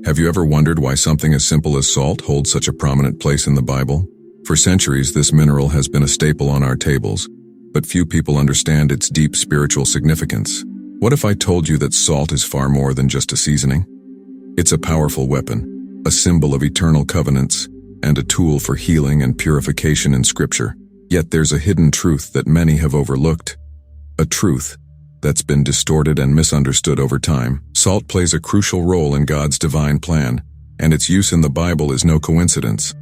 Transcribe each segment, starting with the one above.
Have you ever wondered why something as simple as salt holds such a prominent place in the Bible? For centuries, this mineral has been a staple on our tables, but few people understand its deep spiritual significance. What if I told you that salt is far more than just a seasoning? It's a powerful weapon, a symbol of eternal covenants, and a tool for healing and purification in Scripture. Yet there's a hidden truth that many have overlooked. A truth that's been distorted and misunderstood over time. Salt plays a crucial role in God's divine plan, and its use in the Bible is no coincidence.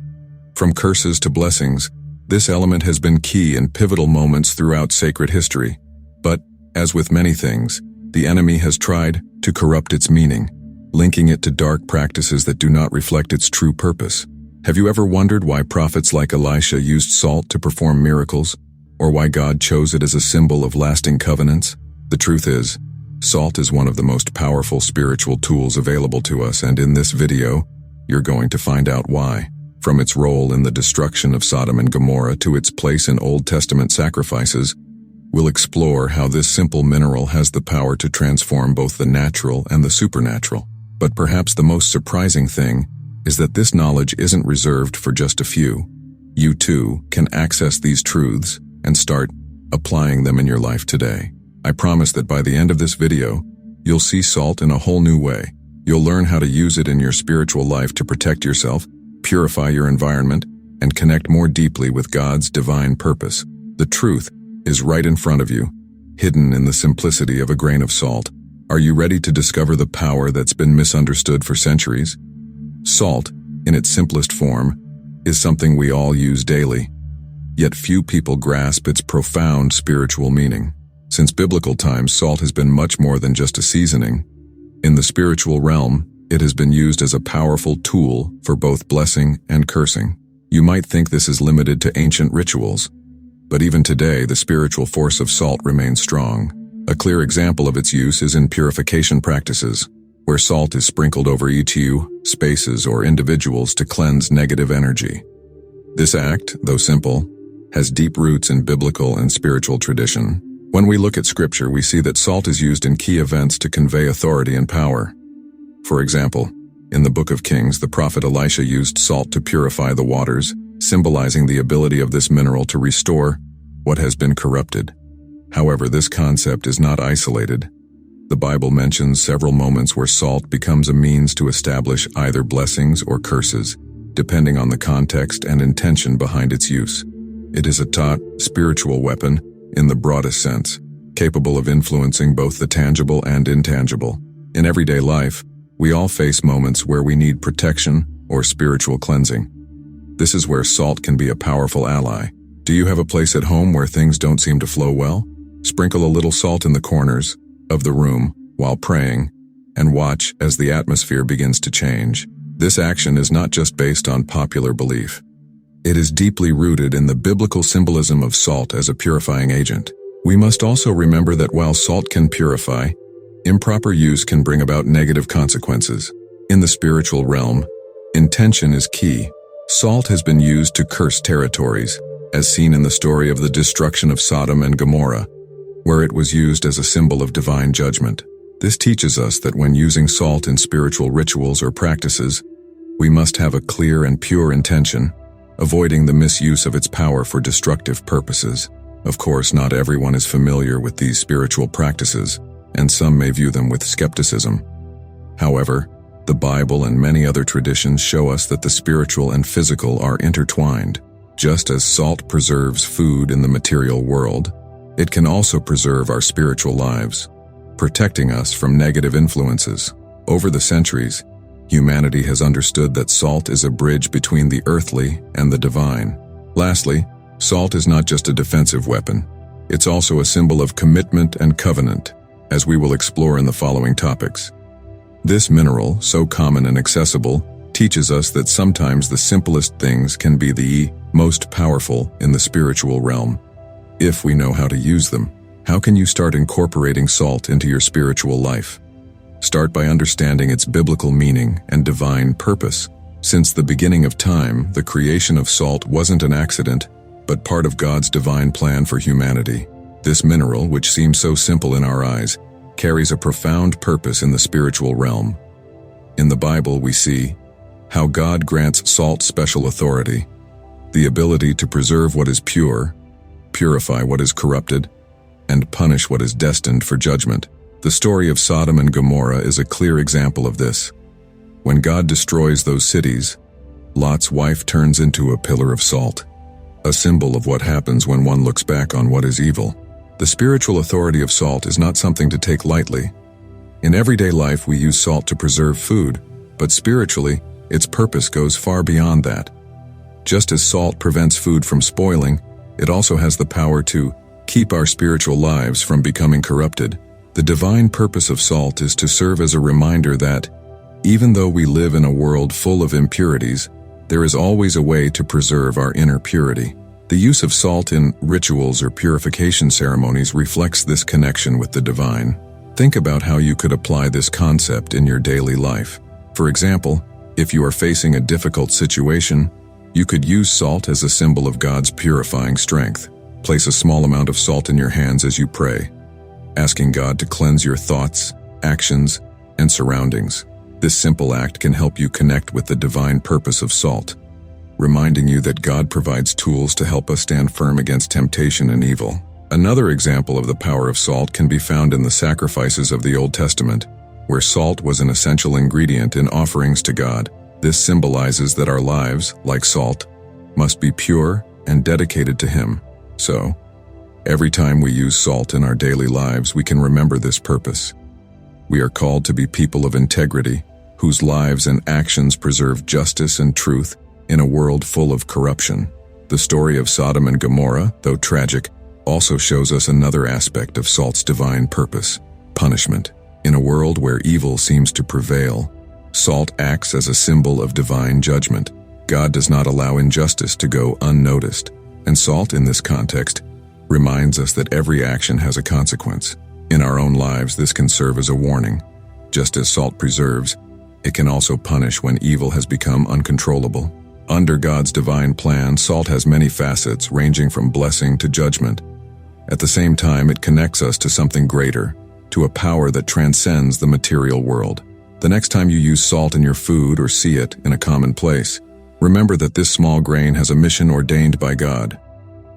From curses to blessings, this element has been key in pivotal moments throughout sacred history. But, as with many things, the enemy has tried to corrupt its meaning, linking it to dark practices that do not reflect its true purpose. Have you ever wondered why prophets like Elisha used salt to perform miracles, or why God chose it as a symbol of lasting covenants? The truth is, salt is one of the most powerful spiritual tools available to us, and in this video, you're going to find out why. From its role in the destruction of Sodom and Gomorrah to its place in Old Testament sacrifices, we'll explore how this simple mineral has the power to transform both the natural and the supernatural. But perhaps the most surprising thing is that this knowledge isn't reserved for just a few. You too can access these truths and start applying them in your life today. I promise that by the end of this video, you'll see salt in a whole new way. You'll learn how to use it in your spiritual life to protect yourself, purify your environment, and connect more deeply with God's divine purpose. The truth is right in front of you, hidden in the simplicity of a grain of salt. Are you ready to discover the power that's been misunderstood for centuries? Salt, in its simplest form, is something we all use daily, yet few people grasp its profound spiritual meaning. Since biblical times, salt has been much more than just a seasoning. In the spiritual realm, it has been used as a powerful tool for both blessing and cursing. You might think this is limited to ancient rituals, but even today, the spiritual force of salt remains strong. A clear example of its use is in purification practices, where salt is sprinkled over spaces, or individuals to cleanse negative energy. This act, though simple, has deep roots in biblical and spiritual tradition. When we look at Scripture, we see that salt is used in key events to convey authority and power. For example, in the book of Kings, the prophet Elisha used salt to purify the waters, symbolizing the ability of this mineral to restore what has been corrupted. However, this concept is not isolated. The Bible mentions several moments where salt becomes a means to establish either blessings or curses, depending on the context and intention behind its use. It is a taught, spiritual weapon, in the broadest sense, capable of influencing both the tangible and intangible. In everyday life, we all face moments where we need protection or spiritual cleansing. This is where salt can be a powerful ally. Do you have a place at home where things don't seem to flow well? Sprinkle a little salt in the corners of the room while praying, and watch as the atmosphere begins to change. This action is not just based on popular belief. It is deeply rooted in the biblical symbolism of salt as a purifying agent. We must also remember that while salt can purify, improper use can bring about negative consequences. In the spiritual realm, intention is key. Salt has been used to curse territories, as seen in the story of the destruction of Sodom and Gomorrah, where it was used as a symbol of divine judgment. This teaches us that when using salt in spiritual rituals or practices, we must have a clear and pure intention, avoiding the misuse of its power for destructive purposes. Of course, not everyone is familiar with these spiritual practices, and some may view them with skepticism. However, the Bible and many other traditions show us that the spiritual and physical are intertwined. Just as salt preserves food in the material world, it can also preserve our spiritual lives, protecting us from negative influences. Over the centuries, humanity has understood that salt is a bridge between the earthly and the divine. Lastly, salt is not just a defensive weapon. It's also a symbol of commitment and covenant, as we will explore in the following topics. This mineral, so common and accessible, teaches us that sometimes the simplest things can be the most powerful in the spiritual realm, if we know how to use them. How can you start incorporating salt into your spiritual life? Start by understanding its biblical meaning and divine purpose. Since the beginning of time, the creation of salt wasn't an accident, but part of God's divine plan for humanity. This mineral, which seems so simple in our eyes, carries a profound purpose in the spiritual realm. In the Bible, we see how God grants salt special authority, the ability to preserve what is pure, purify what is corrupted, and punish what is destined for judgment. The story of Sodom and Gomorrah is a clear example of this. When God destroys those cities, Lot's wife turns into a pillar of salt, a symbol of what happens when one looks back on what is evil. The spiritual authority of salt is not something to take lightly. In everyday life, we use salt to preserve food, but spiritually, its purpose goes far beyond that. Just as salt prevents food from spoiling, it also has the power to keep our spiritual lives from becoming corrupted. The divine purpose of salt is to serve as a reminder that, even though we live in a world full of impurities, there is always a way to preserve our inner purity. The use of salt in rituals or purification ceremonies reflects this connection with the divine. Think about how you could apply this concept in your daily life. For example, if you are facing a difficult situation, you could use salt as a symbol of God's purifying strength. Place a small amount of salt in your hands as you pray, asking God to cleanse your thoughts, actions, and surroundings. This simple act can help you connect with the divine purpose of salt, reminding you that God provides tools to help us stand firm against temptation and evil. Another example of the power of salt can be found in the sacrifices of the Old Testament, where salt was an essential ingredient in offerings to God. This symbolizes that our lives, like salt, must be pure and dedicated to Him. So, every time we use salt in our daily lives, we can remember this purpose. We are called to be people of integrity, whose lives and actions preserve justice and truth in a world full of corruption. The story of Sodom and Gomorrah, though tragic, also shows us another aspect of salt's divine purpose: punishment. In a world where evil seems to prevail, salt acts as a symbol of divine judgment. God does not allow injustice to go unnoticed, and salt in this context reminds us that every action has a consequence. In our own lives, this can serve as a warning. Just as salt preserves, it can also punish when evil has become uncontrollable. Under God's divine plan, salt has many facets, ranging from blessing to judgment. At the same time, it connects us to something greater, to a power that transcends the material world. The next time you use salt in your food or see it in a common place, remember that this small grain has a mission ordained by God: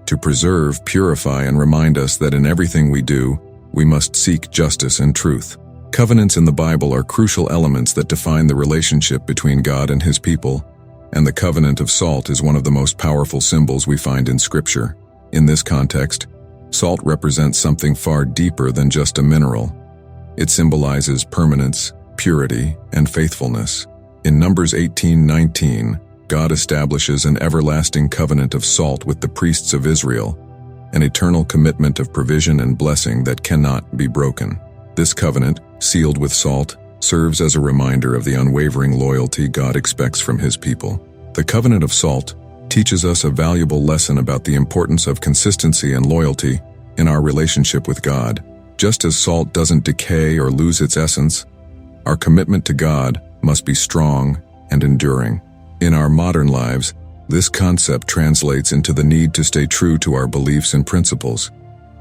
to preserve, purify, and remind us that in everything we do, we must seek justice and truth. Covenants in the Bible are crucial elements that define the relationship between God and His people, and the covenant of salt is one of the most powerful symbols we find in Scripture. In this context, salt represents something far deeper than just a mineral. It symbolizes permanence, purity, and faithfulness. In Numbers 18:19, God establishes an everlasting covenant of salt with the priests of Israel, an eternal commitment of provision and blessing that cannot be broken. This covenant, sealed with salt, serves as a reminder of the unwavering loyalty God expects from His people. The covenant of salt teaches us a valuable lesson about the importance of consistency and loyalty in our relationship with God. Just as salt doesn't decay or lose its essence, our commitment to God must be strong and enduring. In our modern lives, this concept translates into the need to stay true to our beliefs and principles,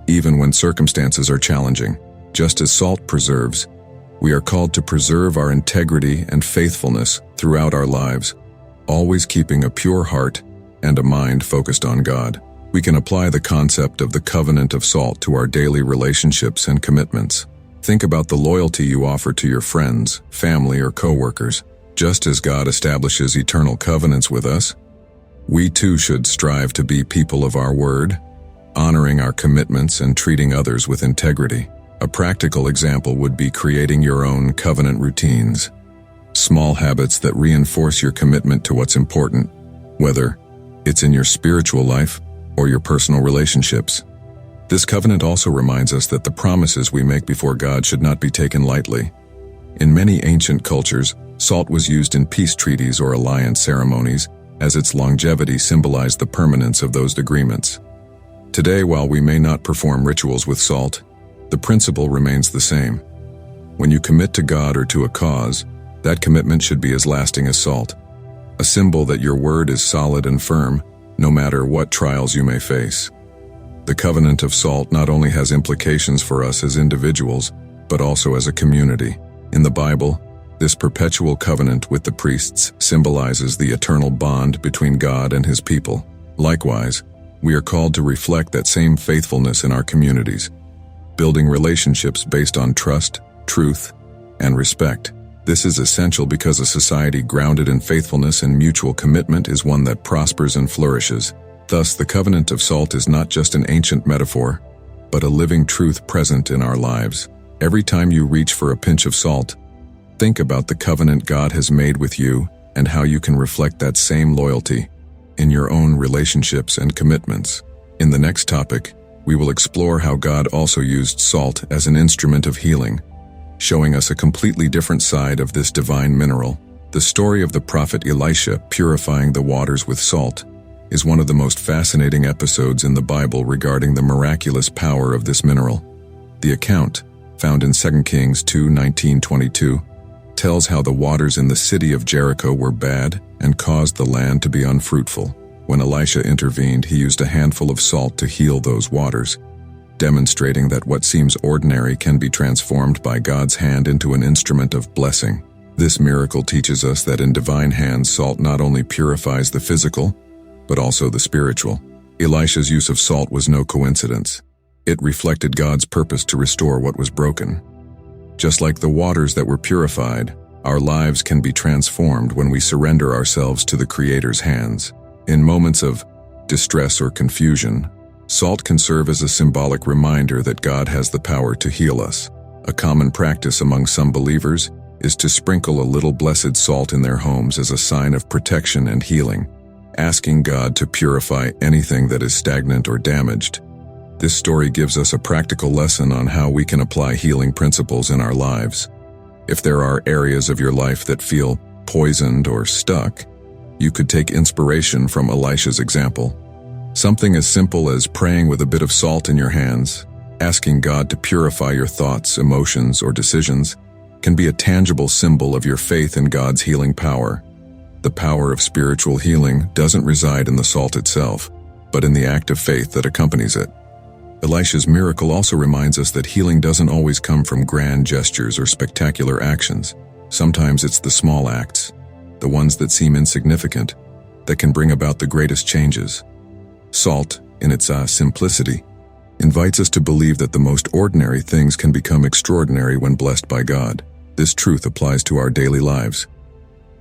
even when circumstances are challenging. Just as salt preserves, we are called to preserve our integrity and faithfulness throughout our lives, always keeping a pure heart and a mind focused on God. We can apply the concept of the covenant of salt to our daily relationships and commitments. Think about the loyalty you offer to your friends, family, or coworkers. Just as God establishes eternal covenants with us, we too should strive to be people of our word, honoring our commitments and treating others with integrity. A practical example would be creating your own covenant routines, small habits that reinforce your commitment to what's important, whether it's in your spiritual life or your personal relationships. This covenant also reminds us that the promises we make before God should not be taken lightly. In many ancient cultures, salt was used in peace treaties or alliance ceremonies, as its longevity symbolized the permanence of those agreements. Today, while we may not perform rituals with salt, the principle remains the same. When you commit to God or to a cause, that commitment should be as lasting as salt, a symbol that your word is solid and firm, no matter what trials you may face. The covenant of salt not only has implications for us as individuals, but also as a community. In the Bible, This perpetual covenant with the priests symbolizes the eternal bond between God and his people. Likewise, we are called to reflect that same faithfulness in our communities, building relationships based on trust, truth, and respect. This is essential because a society grounded in faithfulness and mutual commitment is one that prospers and flourishes. Thus, the covenant of salt is not just an ancient metaphor, but a living truth present in our lives. Every time you reach for a pinch of salt, think about the covenant God has made with you and how you can reflect that same loyalty in your own relationships and commitments. In the next topic, we will explore how God also used salt as an instrument of healing, showing us a completely different side of this divine mineral. The story of the prophet Elisha purifying the waters with salt is one of the most fascinating episodes in the Bible regarding the miraculous power of this mineral. The account, found in 2 Kings 2:19-22, tells how the waters in the city of Jericho were bad and caused the land to be unfruitful. When Elisha intervened, he used a handful of salt to heal those waters, demonstrating that what seems ordinary can be transformed by God's hand into an instrument of blessing. This miracle teaches us that in divine hands, salt not only purifies the physical, but also the spiritual. Elisha's use of salt was no coincidence. It reflected God's purpose to restore what was broken. Just like the waters that were purified, our lives can be transformed when we surrender ourselves to the Creator's hands. In moments of distress or confusion, salt can serve as a symbolic reminder that God has the power to heal us. A common practice among some believers is to sprinkle a little blessed salt in their homes as a sign of protection and healing, asking God to purify anything that is stagnant or damaged. This story gives us a practical lesson on how we can apply healing principles in our lives. If there are areas of your life that feel poisoned or stuck, you could take inspiration from Elisha's example. Something as simple as praying with a bit of salt in your hands, asking God to purify your thoughts, emotions, or decisions, can be a tangible symbol of your faith in God's healing power. The power of spiritual healing doesn't reside in the salt itself, but in the act of faith that accompanies it. Elisha's miracle also reminds us that healing doesn't always come from grand gestures or spectacular actions. Sometimes it's the small acts, the ones that seem insignificant, that can bring about the greatest changes. Salt, in its simplicity, invites us to believe that the most ordinary things can become extraordinary when blessed by God. This truth applies to our daily lives.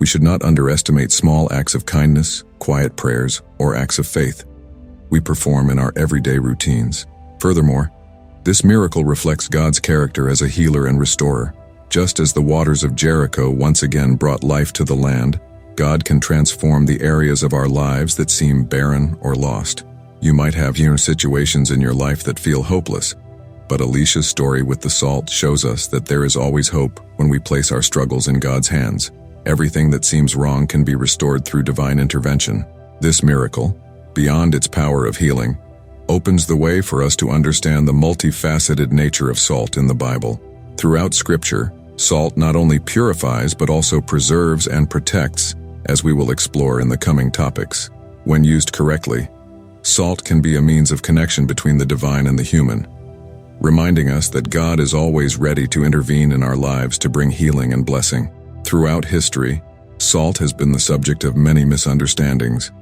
We should not underestimate small acts of kindness, quiet prayers, or acts of faith we perform in our everyday routines. Furthermore, this miracle reflects God's character as a healer and restorer. Just as the waters of Jericho once again brought life to the land, God can transform the areas of our lives that seem barren or lost. You might have situations in your life that feel hopeless, but Elisha's story with the salt shows us that there is always hope when we place our struggles in God's hands. Everything that seems wrong can be restored through divine intervention. This miracle, beyond its power of healing, opens the way for us to understand the multifaceted nature of salt in the Bible. Throughout Scripture, salt not only purifies but also preserves and protects, as we will explore in the coming topics. When used correctly, salt can be a means of connection between the divine and the human, reminding us that God is always ready to intervene in our lives to bring healing and blessing. Throughout history, salt has been the subject of many misunderstandings.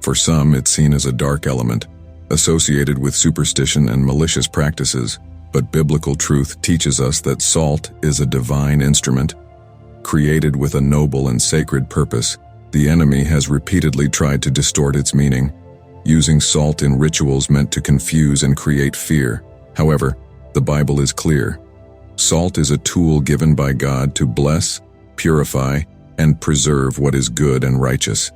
For some, it's seen as a dark element, associated with superstition and malicious practices, but biblical truth teaches us that salt is a divine instrument, created with a noble and sacred purpose. The enemy has repeatedly tried to distort its meaning, using salt in rituals meant to confuse and create fear. However, the Bible is clear. Salt is a tool given by God to bless, purify, and preserve what is good and righteous.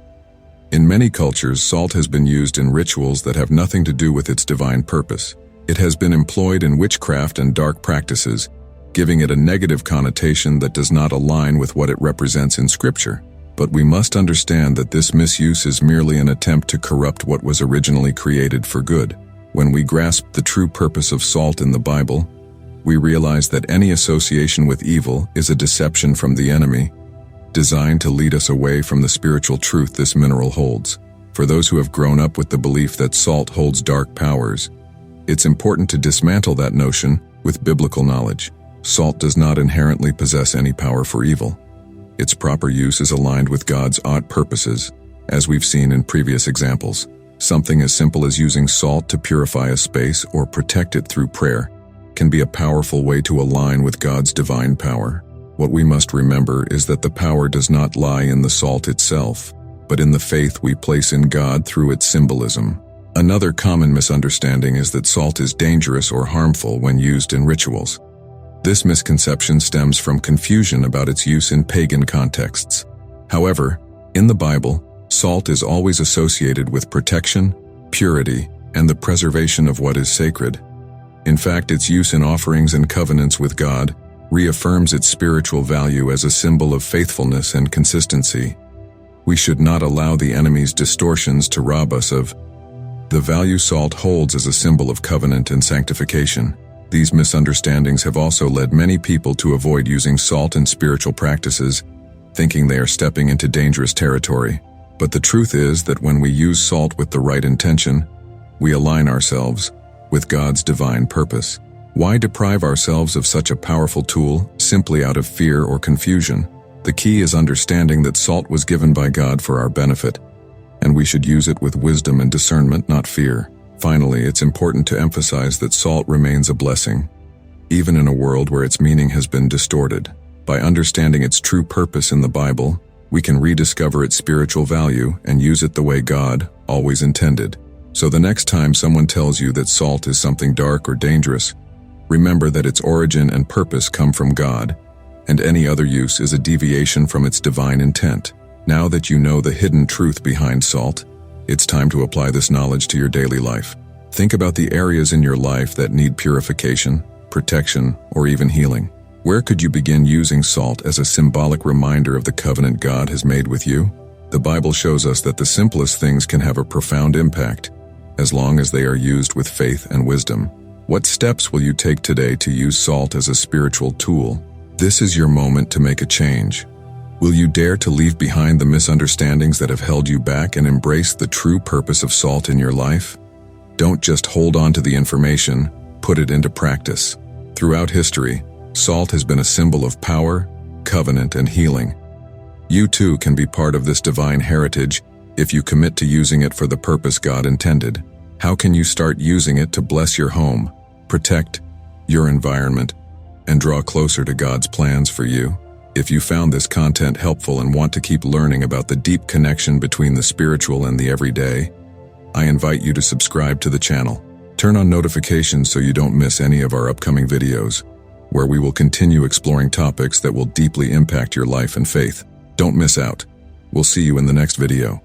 In many cultures, salt has been used in rituals that have nothing to do with its divine purpose. It has been employed in witchcraft and dark practices, giving it a negative connotation that does not align with what it represents in Scripture. But we must understand that this misuse is merely an attempt to corrupt what was originally created for good. When we grasp the true purpose of salt in the Bible, we realize that any association with evil is a deception from the enemy, designed to lead us away from the spiritual truth this mineral holds. For those who have grown up with the belief that salt holds dark powers, it's important to dismantle that notion with biblical knowledge. Salt does not inherently possess any power for evil. Its proper use is aligned with God's ought purposes, as we've seen in previous examples. Something as simple as using salt to purify a space or protect it through prayer can be a powerful way to align with God's divine power. What we must remember is that the power does not lie in the salt itself, but in the faith we place in God through its symbolism. Another common misunderstanding is that salt is dangerous or harmful when used in rituals. This misconception stems from confusion about its use in pagan contexts. However, in the Bible, salt is always associated with protection, purity, and the preservation of what is sacred. In fact, its use in offerings and covenants with God reaffirms its spiritual value as a symbol of faithfulness and consistency. We should not allow the enemy's distortions to rob us of the value salt holds as a symbol of covenant and sanctification. These misunderstandings have also led many people to avoid using salt in spiritual practices, thinking they are stepping into dangerous territory. But the truth is that when we use salt with the right intention, we align ourselves with God's divine purpose. Why deprive ourselves of such a powerful tool simply out of fear or confusion? The key is understanding that salt was given by God for our benefit, and we should use it with wisdom and discernment, not fear. Finally, it's important to emphasize that salt remains a blessing, even in a world where its meaning has been distorted. By understanding its true purpose in the Bible, we can rediscover its spiritual value and use it the way God always intended. So the next time someone tells you that salt is something dark or dangerous, remember that its origin and purpose come from God, and any other use is a deviation from its divine intent. Now that you know the hidden truth behind salt, it's time to apply this knowledge to your daily life. Think about the areas in your life that need purification, protection, or even healing. Where could you begin using salt as a symbolic reminder of the covenant God has made with you? The Bible shows us that the simplest things can have a profound impact, as long as they are used with faith and wisdom. What steps will you take today to use salt as a spiritual tool? This is your moment to make a change. Will you dare to leave behind the misunderstandings that have held you back and embrace the true purpose of salt in your life? Don't just hold on to the information, put it into practice. Throughout history, salt has been a symbol of power, covenant, and healing. You too can be part of this divine heritage if you commit to using it for the purpose God intended. How can you start using it to bless your home, protect your environment, and draw closer to God's plans for you? If you found this content helpful and want to keep learning about the deep connection between the spiritual and the everyday, I invite you to subscribe to the channel. Turn on notifications so you don't miss any of our upcoming videos, where we will continue exploring topics that will deeply impact your life and faith. Don't miss out. We'll see you in the next video.